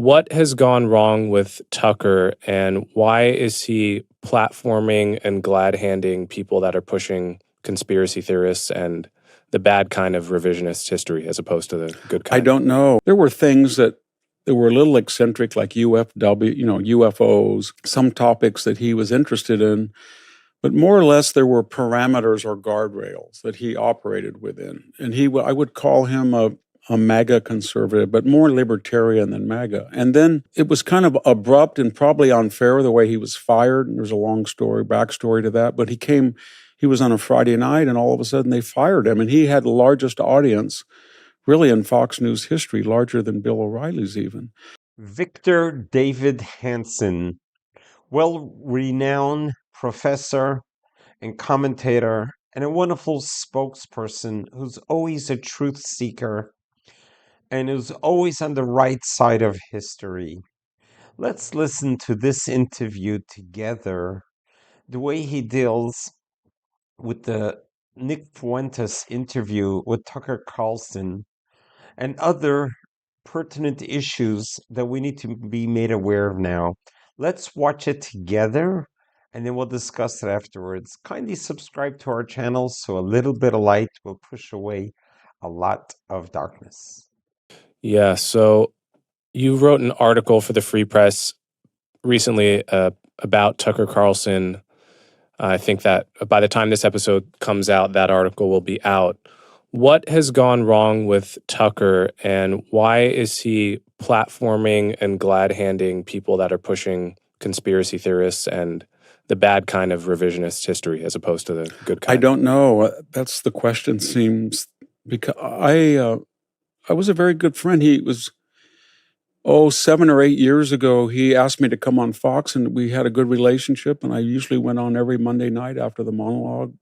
What has gone wrong with Tucker, and why is he platforming and glad-handing people that are pushing conspiracy theorists and the bad kind of revisionist history as opposed to the good kind? I don't know. There were things that were a little eccentric, like UFOs, some topics that he was interested in, but more or less there were parameters or guardrails that he operated within. And I would call him a MAGA conservative, but more libertarian than MAGA. And then it was kind of abrupt and probably unfair the way he was fired. And there's a long backstory to that. But he was on a Friday night, and all of a sudden they fired him. And he had the largest audience really in Fox News history, larger than Bill O'Reilly's even. Victor David Hanson, well-renowned professor and commentator, and a wonderful spokesperson who's always a truth seeker and who's always on the right side of history. Let's listen to this interview together, the way he deals with the Nick Fuentes interview with Tucker Carlson and other pertinent issues that we need to be made aware of now. Let's watch it together, and then we'll discuss it afterwards. Kindly subscribe to our channel so a little bit of light will push away a lot of darkness. Yeah, so you wrote an article for the Free Press recently about Tucker Carlson. I think that by the time this episode comes out, that article will be out. What has gone wrong with Tucker, and why is he platforming and glad-handing people that are pushing conspiracy theorists and the bad kind of revisionist history as opposed to the good kind? I don't know. That's the question, seems, because I was a very good friend. He was, 7 or 8 years ago, he asked me to come on Fox, and we had a good relationship, and I usually went on every Monday night after the monologue.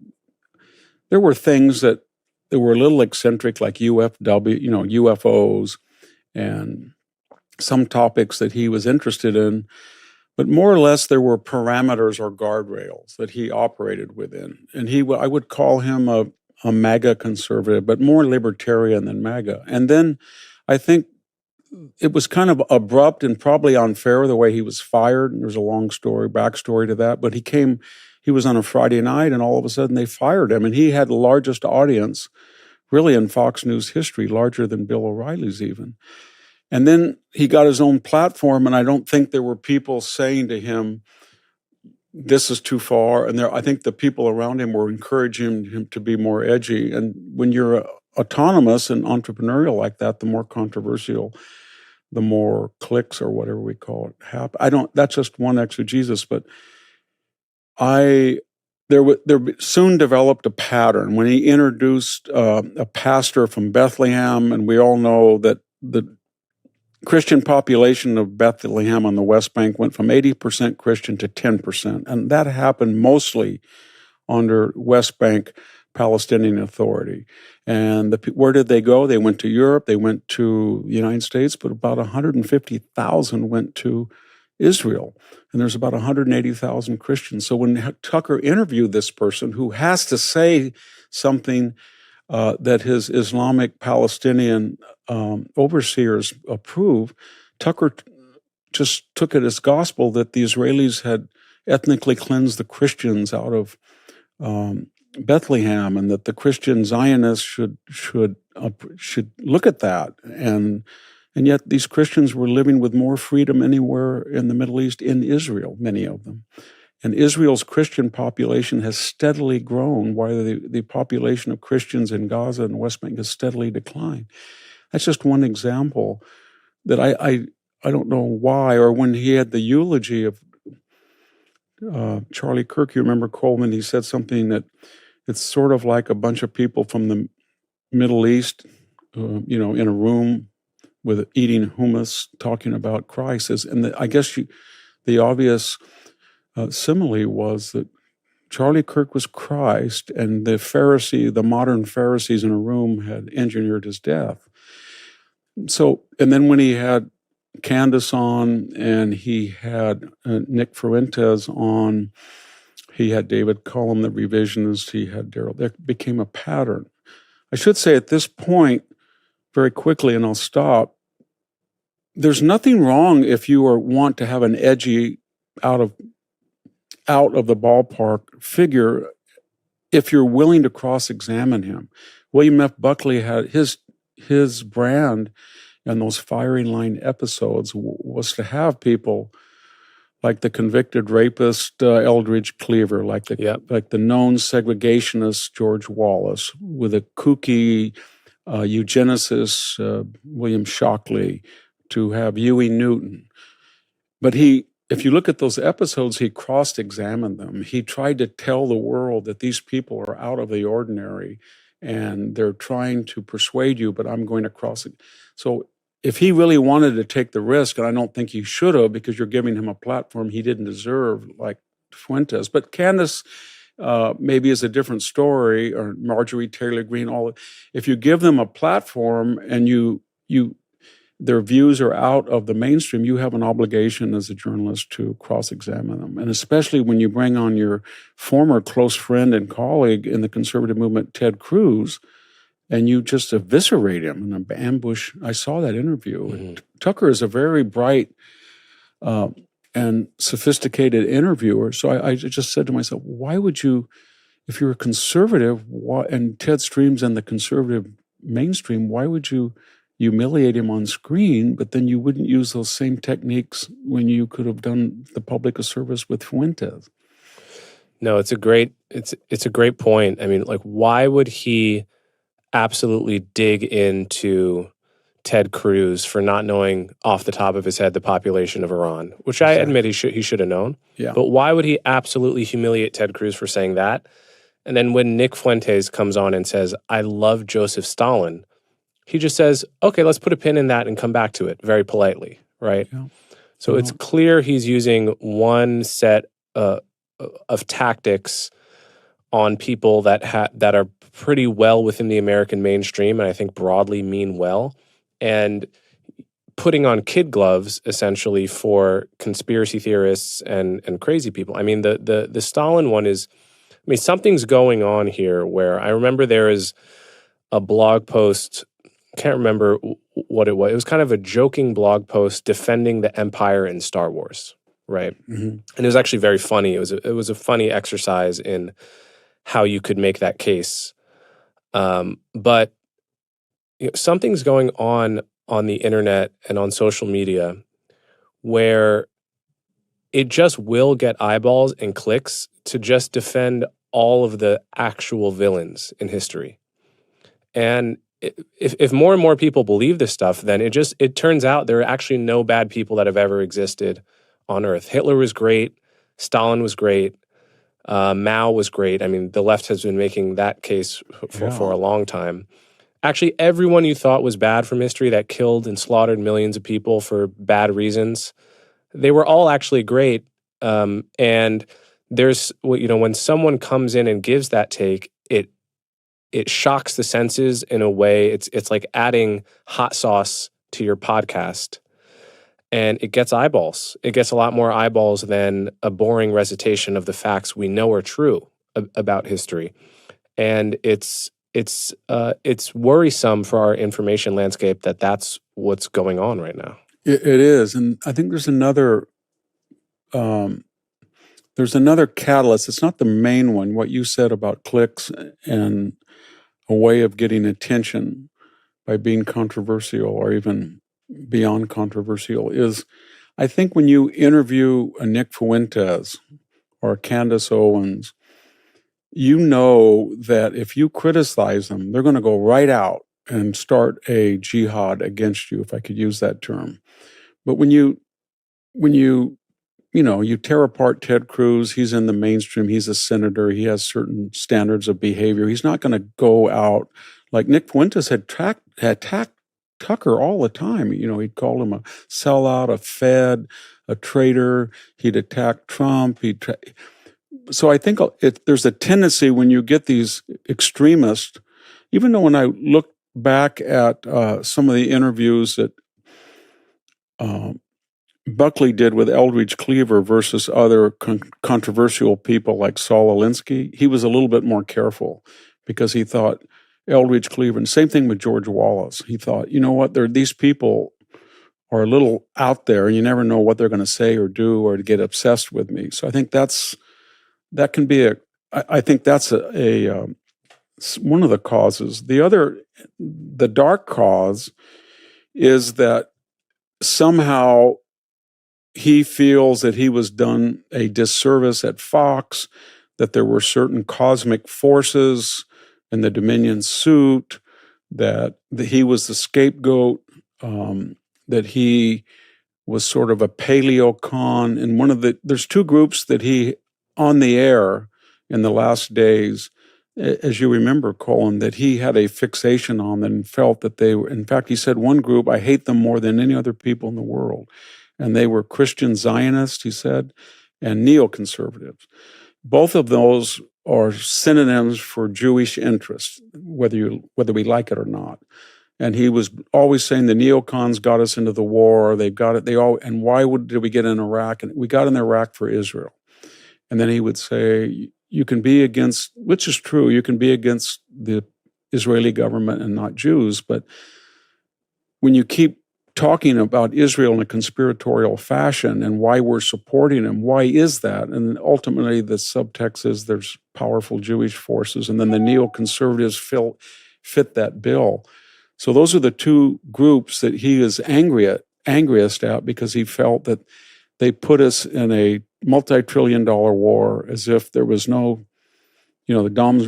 There were things that were a little eccentric, like UFOs, and some topics that he was interested in, but more or less there were parameters or guardrails that he operated within. And I would call him a MAGA conservative, but more libertarian than MAGA. And then I think it was kind of abrupt and probably unfair the way he was fired. And there's a long backstory to that. But he was on a Friday night, and all of a sudden they fired him. And he had the largest audience really in Fox News history, larger than Bill O'Reilly's even. And then he got his own platform, and I don't think there were people saying to him, this is too far. And I think the people around him were encouraging him to be more edgy. And when you're autonomous and entrepreneurial like that, the more controversial, the more clicks or whatever we call it happen. That's just one exegesis, but there soon developed a pattern when he introduced a pastor from Bethlehem, and we all know that the Christian population of Bethlehem on the West Bank went from 80% Christian to 10%, and that happened mostly under West Bank Palestinian Authority. And where did they go? They went to Europe, they went to the United States, but about 150,000 went to Israel, and there's about 180,000 Christians. So when Tucker interviewed this person who has to say something that his Islamic Palestinian overseers approve, Tucker just took it as gospel that the Israelis had ethnically cleansed the Christians out of Bethlehem, and that the Christian Zionists should look at that. And yet these Christians were living with more freedom anywhere in the Middle East, in Israel, many of them. And Israel's Christian population has steadily grown, while the population of Christians in Gaza and West Bank has steadily declined. That's just one example that I don't know why. Or when he had the eulogy of Charlie Kirk, you remember Coleman, he said something that it's sort of like a bunch of people from the Middle East, in a room with eating hummus, talking about Christ. I guess the obvious simile was that Charlie Kirk was Christ, and the modern Pharisees in a room had engineered his death. So, and then when he had Candace on, and he had Nick Fuentes on, he had David Cullum, the revisionist, he had Daryl. There became a pattern. I should say at this point, very quickly, and I'll stop, there's nothing wrong if you want to have an edgy, out of the ballpark figure, if you're willing to cross-examine him. William F. Buckley had his brand in those firing line episodes was to have people like the convicted rapist Eldridge Cleaver, like the known segregationist George Wallace, with a kooky eugenicist William Shockley, to have Huey Newton. But if you look at those episodes, he cross-examined them. He tried to tell the world that these people are out of the ordinary and they're trying to persuade you, but I'm going to cross it. So if he really wanted to take the risk, and I don't think he should have, because you're giving him a platform he didn't deserve, like Fuentes. But Candace maybe is a different story, or Marjorie Taylor Greene. If you give them a platform and their views are out of the mainstream, you have an obligation as a journalist to cross-examine them. And especially when you bring on your former close friend and colleague in the conservative movement, Ted Cruz, and you just eviscerate him in an ambush. I saw that interview. Mm-hmm. Tucker is a very bright and sophisticated interviewer. So I just said to myself, why would you, if you're a conservative, and Ted streams in the conservative mainstream, why would you humiliate him on screen, but then you wouldn't use those same techniques when you could have done the public a service with Fuentes? No, it's a great point. I mean, like, why would he absolutely dig into Ted Cruz for not knowing off the top of his head the population of Iran, which I admit he should have known. Yeah. But why would he absolutely humiliate Ted Cruz for saying that? And then when Nick Fuentes comes on and says, I love Joseph Stalin, he just says, okay, let's put a pin in that and come back to it very politely, right? Yeah. So it's clear he's using one set of tactics on people that are pretty well within the American mainstream, and I think broadly mean well, and putting on kid gloves essentially for conspiracy theorists and crazy people. I mean, the Stalin one is, I mean, something's going on here where I remember there is a blog post, can't remember what it was. It was kind of a joking blog post defending the Empire in Star Wars, right? Mm-hmm. And it was actually very funny. It was a funny exercise in how you could make that case. But something's going on the internet and on social media where it just will get eyeballs and clicks to just defend all of the actual villains in history. And if more and more people believe this stuff, then it turns out there are actually no bad people that have ever existed on Earth. Hitler was great. Stalin was great. Mao was great. I mean, the left has been making that case for a long time. Actually, everyone you thought was bad from history that killed and slaughtered millions of people for bad reasons, they were all actually great. And there's, when someone comes in and gives that take, it shocks the senses in a way. It's like adding hot sauce to your podcast. And it gets eyeballs. It gets a lot more eyeballs than a boring recitation of the facts we know are true about history. And it's worrisome for our information landscape that that's what's going on right now. It is, and I think there's another catalyst. It's not the main one. What you said about clicks and a way of getting attention by being controversial or even beyond controversial is, I think when you interview a Nick Fuentes or a Candace Owens, you know that if you criticize them, they're going to go right out and start a jihad against you, if I could use that term. But when you tear apart Ted Cruz, he's in the mainstream, he's a senator, he has certain standards of behavior. He's not going to go out like Nick Fuentes had attacked Tucker all the time. He'd call him a sellout, a Fed, a traitor. He'd attack Trump. So I think there's a tendency when you get these extremists, even though when I look back at some of the interviews that Buckley did with Eldridge Cleaver versus other controversial people like Saul Alinsky, he was a little bit more careful because he thought Eldridge Cleaver, and same thing with George Wallace, he thought, you know what, there are these people are a little out there, and you never know what they're going to say or do or to get obsessed with me. So I think that can be I think that's one of the causes. The dark cause is that somehow he feels that he was done a disservice at Fox, that there were certain cosmic forces in the Dominion suit, that he was the scapegoat, that he was sort of a paleocon. And there's two groups that he, on the air in the last days, as you remember, Colin, that he had a fixation on and felt that they were, in fact, he said one group, I hate them more than any other people in the world. And they were Christian Zionists, he said, and neoconservatives. Both of those are synonyms for Jewish interest, whether we like it or not. And he was always saying the neocons got us into the war. They've got it. And why did we get in Iraq? And we got in Iraq for Israel. And then he would say, you can be against, which is true, you can be against the Israeli government and not Jews. But when you keep talking about Israel in a conspiratorial fashion and why we're supporting him, why is that? And ultimately the subtext is there's powerful Jewish forces, and then the neoconservatives fit that bill. So those are the two groups that he is angriest at, because he felt that they put us in a multi-trillion-dollar war as if there was no, the Don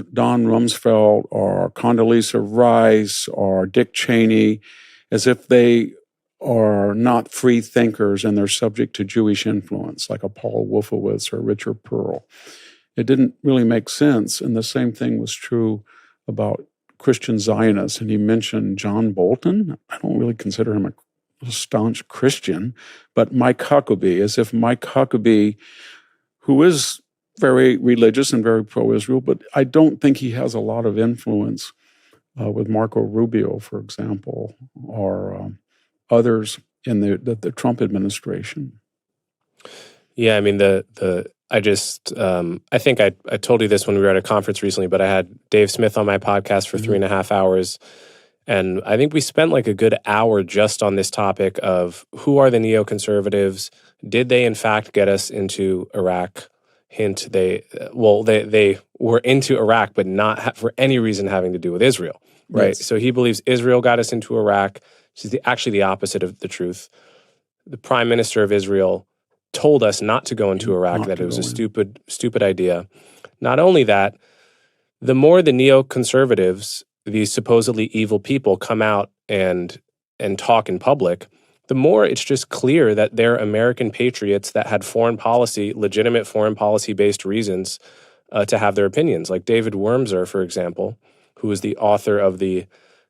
Rumsfeld or Condoleezza Rice or Dick Cheney, as if they are not free thinkers and they're subject to Jewish influence, like a Paul Wolfowitz or Richard Pearl. It didn't really make sense. And the same thing was true about Christian Zionists. And he mentioned John Bolton. I don't really consider him a staunch Christian, but Mike Huckabee, as if Mike Huckabee, who is very religious and very pro-Israel, but I don't think he has a lot of influence with Marco Rubio, for example, or others in the Trump administration. Yeah, I mean, I think I told you this when we were at a conference recently, but I had Dave Smith on my podcast for 3.5 hours. And I think we spent like a good hour just on this topic of who are the neoconservatives? Did they in fact get us into Iraq? Hint, they were into Iraq, but not for any reason having to do with Israel, right? Yes. So he believes Israel got us into Iraq, which is actually the opposite of the truth. The prime minister of Israel told us not to go into Iraq, that it was a stupid idea. Not only that, the more the neoconservatives, these supposedly evil people, come out and talk in public, the more it's just clear that they're American patriots that had legitimate foreign policy-based reasons to have their opinions. Like David Wormser, for example, who is the author of the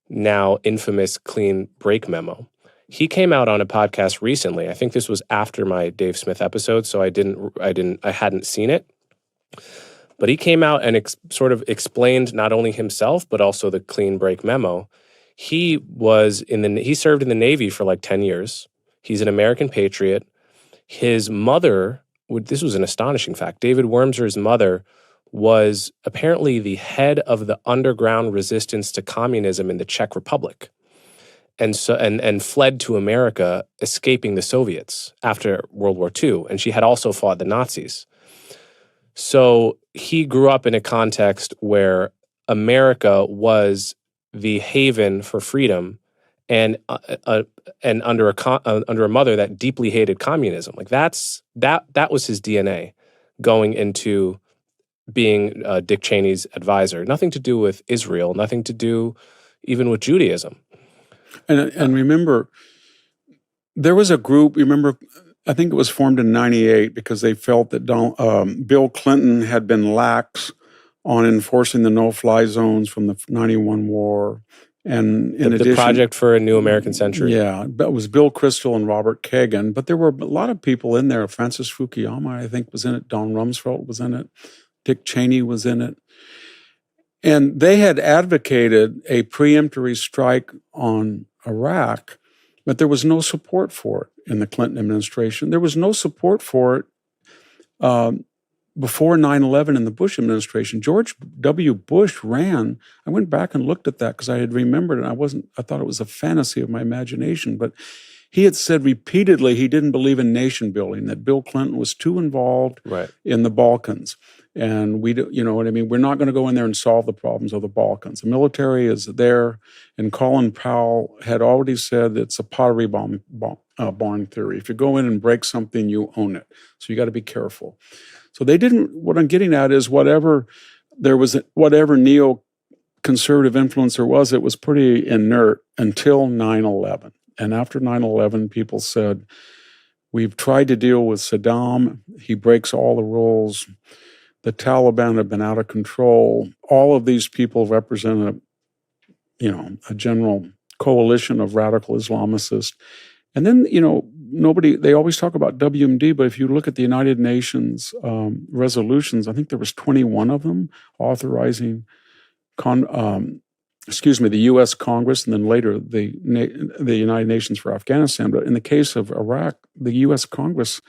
now infamous Clean Break Memo. He came out on a podcast recently. I think this was after my Dave Smith episode, so I hadn't seen it. But he came out and sort of explained not only himself, but also the Clean Break Memo. He served in the Navy for like 10 years. He's an American patriot. His mother, this was an astonishing fact, David Wormser's mother was apparently the head of the underground resistance to communism in the Czech Republic. And so and fled to America, escaping the Soviets after World War II. And she had also fought the Nazis. So he grew up in a context where America was the haven for freedom, and under a mother that deeply hated communism. Like that was his DNA going into being Dick Cheney's advisor. Nothing to do with Israel. Nothing to do even with Judaism. And remember, there was a group. Remember, I think it was formed in '98 because they felt that Bill Clinton had been lax on enforcing the no-fly zones from the '91 war. And in addition, the Project for a New American Century. Yeah, that was Bill Kristol and Robert Kagan. But there were a lot of people in there. Francis Fukuyama, I think, was in it. Don Rumsfeld was in it. Dick Cheney was in it. And they had advocated a preemptory strike on Iraq, but there was no support for it in the Clinton administration. There was no support for it before 9/11 in the Bush administration. George W. Bush ran. I went back and looked at that because I had remembered it. I thought it was a fantasy of my imagination, but he had said repeatedly he didn't believe in nation building, that Bill Clinton was too involved in the Balkans. And we do, you know what I mean? We're not going to go in there and solve the problems of the Balkans. The military is there. And Colin Powell had already said it's a pottery barn theory. If you go in and break something, you own it. So you got to be careful. So they didn't, what I'm getting at is whatever neoconservative influence there was, it was pretty inert until 9/11. And after 9/11, people said, we've tried to deal with Saddam. He breaks all the rules. The Taliban have been out of control. All of these people represent a general coalition of radical Islamicists. And then, they always talk about WMD, but if you look at the United Nations resolutions, I think there was 21 of them authorizing the U.S. Congress, and then later the United Nations for Afghanistan. But in the case of Iraq, the U.S. Congress,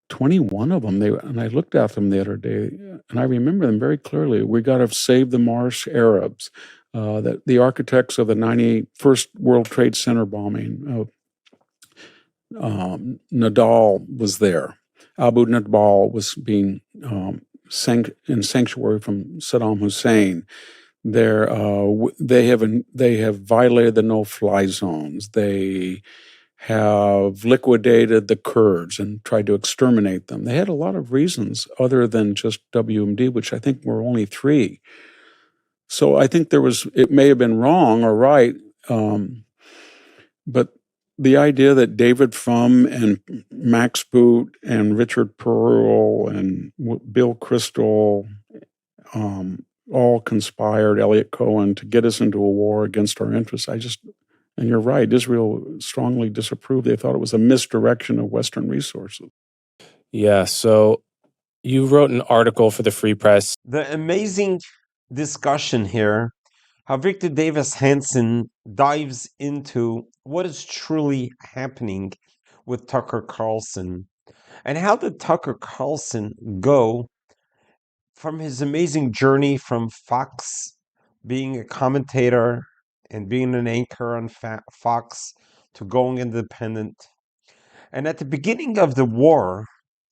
21 of them, and I looked at them the other day, and I remember them very clearly. We got to save the Marsh Arabs, that the architects of the 91st World Trade Center bombing, Nadal was there. Abu Nadal was being in sanctuary from Saddam Hussein. They have violated the no-fly zones. They have liquidated the Kurds and tried to exterminate them. They had a lot of reasons other than just WMD, which I think were only 3. So I think it may have been wrong or right, but the idea that David Frum and Max Boot and Richard Perle and Bill Kristol all conspired, Elliot Cohen, to get us into a war against our interests. And you're right, Israel strongly disapproved. They thought it was a misdirection of Western resources. Yeah, so you wrote an article for the Free Press. The amazing discussion here, how Victor Davis Hanson dives into what is truly happening with Tucker Carlson, and how did Tucker Carlson go from his amazing journey from Fox, being a commentator and being an anchor on Fox, to going independent. And at the beginning of the war,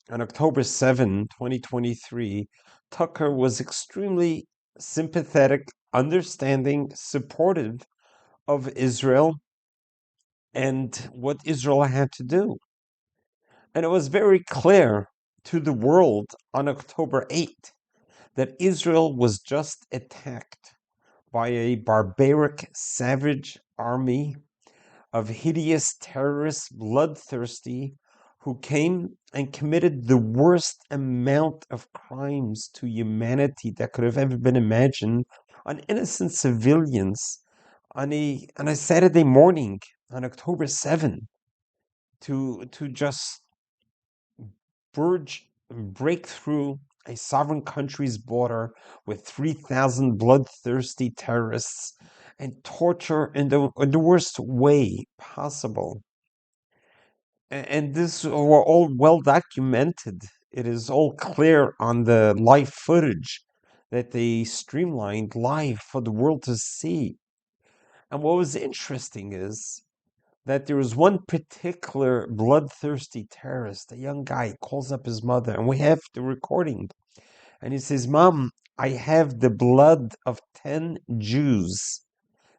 on October 7, 2023, Tucker was extremely sympathetic, understanding, supportive of Israel and what Israel had to do. And it was very clear to the world on October 8 that Israel was just attacked by a barbaric, savage army of hideous terrorists, bloodthirsty, who came and committed the worst amount of crimes to humanity that could have ever been imagined on innocent civilians on a Saturday morning on October 7, to just break through a sovereign country's border with 3,000 bloodthirsty terrorists and torture in the worst way possible. And this were all well documented. It is all clear on the live footage that they streamlined live for the world to see. And what was interesting is that there was one particular bloodthirsty terrorist, a young guy, calls up his mother, and we have the recording. And he says, "Mom, I have the blood of 10 Jews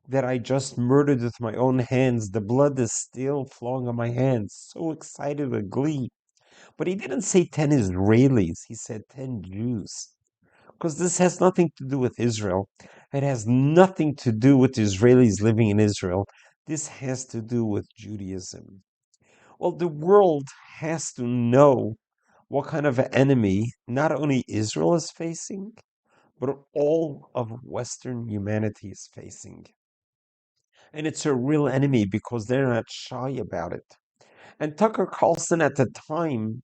that I just murdered with my own hands. The blood is still flowing on my hands." So excited with glee. But he didn't say 10 Israelis, he said 10 Jews. Because this has nothing to do with Israel. It has nothing to do with Israelis living in Israel. This has to do with Judaism. Well, the world has to know what kind of an enemy not only Israel is facing, but all of Western humanity is facing. And it's a real enemy because they're not shy about it. And Tucker Carlson at the time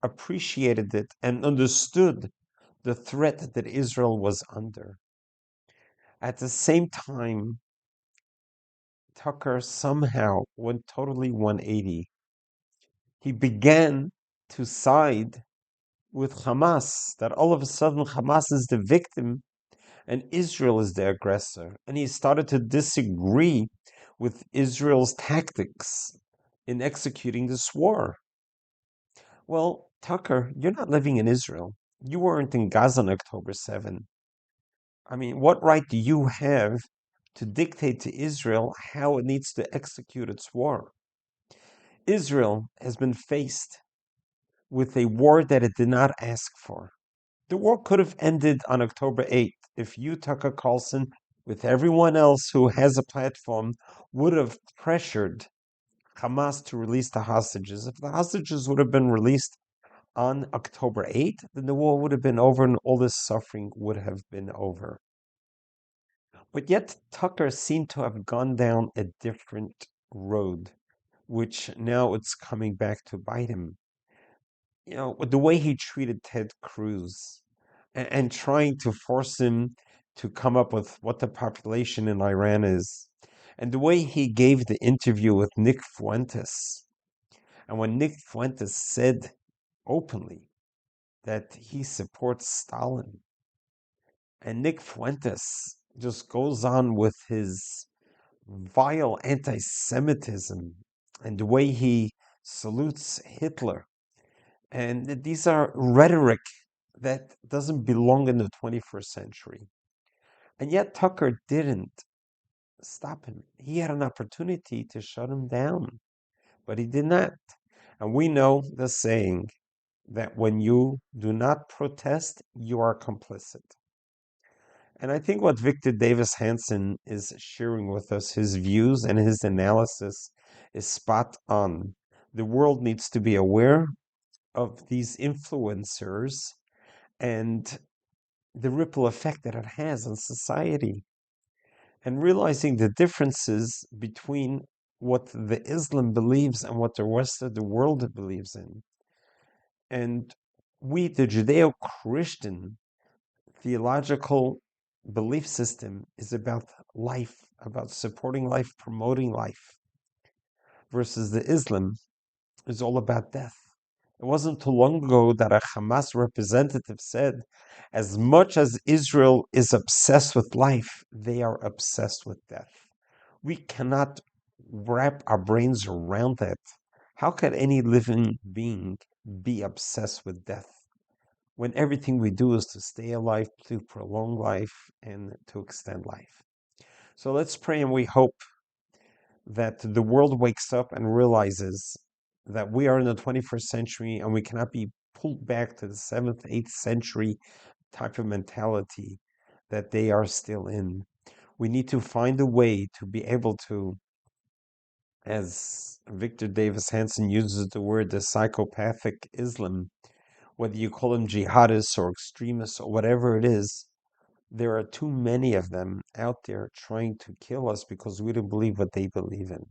appreciated it and understood the threat that Israel was under. At the same time, Tucker somehow went totally 180. He began to side with Hamas, that all of a sudden Hamas is the victim and Israel is the aggressor. And he started to disagree with Israel's tactics in executing this war. Well, Tucker, you're not living in Israel. You weren't in Gaza on October 7. I mean, what right do you have to dictate to Israel how it needs to execute its war? Israel has been faced with a war that it did not ask for. The war could have ended on October 8th if you, Tucker Carlson, with everyone else who has a platform, would have pressured Hamas to release the hostages. If the hostages would have been released on October 8th, then the war would have been over and all this suffering would have been over. But yet, Tucker seemed to have gone down a different road, which now it's coming back to bite him. You know, the way he treated Ted Cruz and trying to force him to come up with what the population in Iran is, and the way he gave the interview with Nick Fuentes. And when Nick Fuentes said openly that he supports Stalin, and Nick Fuentes just goes on with his vile anti Semitism and the way he salutes Hitler. And these are rhetoric that doesn't belong in the 21st century. And yet Tucker didn't stop him. He had an opportunity to shut him down, but he did not. And we know the saying that when you do not protest, you are complicit. And I think what Victor Davis Hanson is sharing with us, his views and his analysis, is spot on. The world needs to be aware of these influencers and the ripple effect that it has on society, and realizing the differences between what the Islam believes and what the rest of the world believes in. And we, the Judeo Christian theological belief system, is about life, about supporting life, promoting life, versus the Islam is all about death. It wasn't too long ago that a Hamas representative said, as much as Israel is obsessed with life, they are obsessed with death. We cannot wrap our brains around that. How could any living being be obsessed with death when everything we do is to stay alive, to prolong life, and to extend life? So let's pray and we hope that the world wakes up and realizes that we are in the 21st century and we cannot be pulled back to the 7th, 8th century type of mentality that they are still in. We need to find a way to be able to, as Victor Davis Hanson uses the word, the psychopathic Islam, whether you call them jihadists or extremists or whatever it is, there are too many of them out there trying to kill us because we don't believe what they believe in.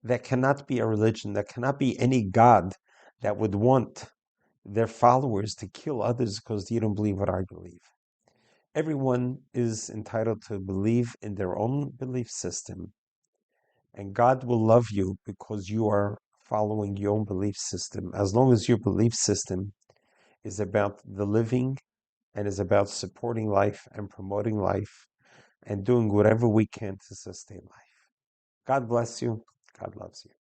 That cannot be a religion. That cannot be any God that would want their followers to kill others because you don't believe what I believe. Everyone is entitled to believe in their own belief system. And God will love you because you are following your own belief system. As long as your belief system is about the living and is about supporting life and promoting life and doing whatever we can to sustain life. God bless you. God loves you.